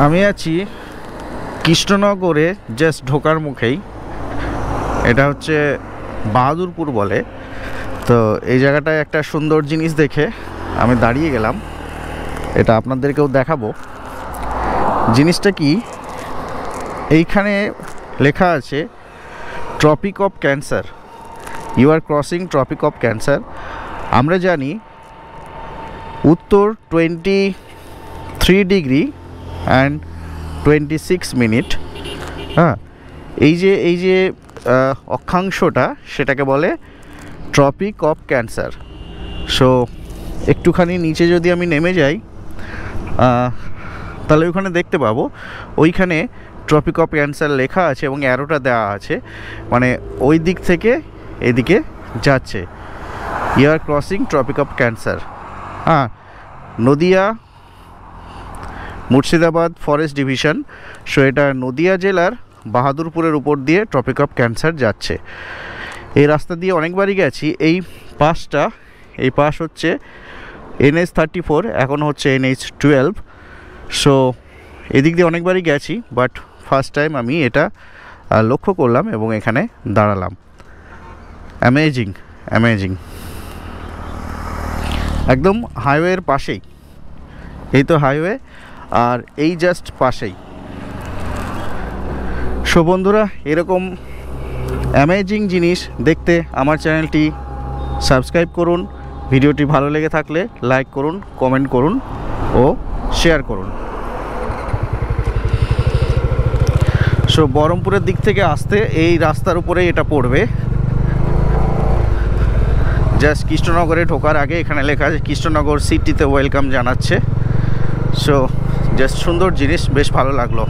আমি আছি কৃষ্ণনগরে, জাস্ট ঢোকার মুখেই। এটা হচ্ছে বাহাদুরপুর বলে। তো এই জায়গাটায় একটা সুন্দর জিনিস দেখে আমি দাঁড়িয়ে গেলাম, এটা আপনাদেরকেও দেখাবো। জিনিসটা কি, এইখানে লেখা আছে tropic of cancer, you are crossing tropic of cancer. আমরা জানি উত্তর 23 ডিগ্রি অ্যান্ড 26 মিনিট। হ্যাঁ, এই যে অক্ষাংশটা সেটাকে বলে ট্রপিক অফ ক্যান্সার। সো একটুখানি নিচে যদি আমি নেমে যাই তাহলে ওইখানে দেখতে পাবো, ওইখানে ট্রপিক অফ ক্যান্সার লেখা আছে এবং অ্যারোটা দেওয়া আছে, মানে ওই দিক থেকে এদিকে যাচ্ছে। You are crossing tropic of Cancer. হ্যাঁ, Nadia Murshidabad forest division. So এটা নদিয়া জেলার বাহাদুরপুরের উপর দিয়ে ট্রপিক অফ ক্যান্সার যাচ্ছে। এই রাস্তা দিয়ে অনেকবারই গেছি। এই পাশ হচ্ছে NH-34, এখন হচ্ছে NH-12। সো এদিক দিয়ে অনেকবারই গেছি, বাট ফার্স্ট টাইম আমি এটা লক্ষ্য করলাম এবং এখানে দাঁড়ালাম। অ্যামেজিং অ্যামেজিং, একদম হাইওয়ের পাশেই। এই তো হাইওয়ে, আর এই জাস্ট পাশেই। সো বন্ধুরা, এরকম অ্যামেজিং জিনিস দেখতে আমার চ্যানেলটি সাবস্ক্রাইব করুন। ভিডিওটি ভালো লেগে থাকলে লাইক করুন, কমেন্ট করুন ও শেয়ার করুন। সো বহরমপুরের দিক থেকে আসতে এই রাস্তার উপরেই এটা পড়বে। জাস্ট কৃষ্ণনগরে ঢোকার আগে এখানে লেখা আছে কৃষ্ণনগর সিটিতে ওয়েলকাম জানাচ্ছে। সো জাস্ট সুন্দর জিনিস, বেশ ভালো লাগলো।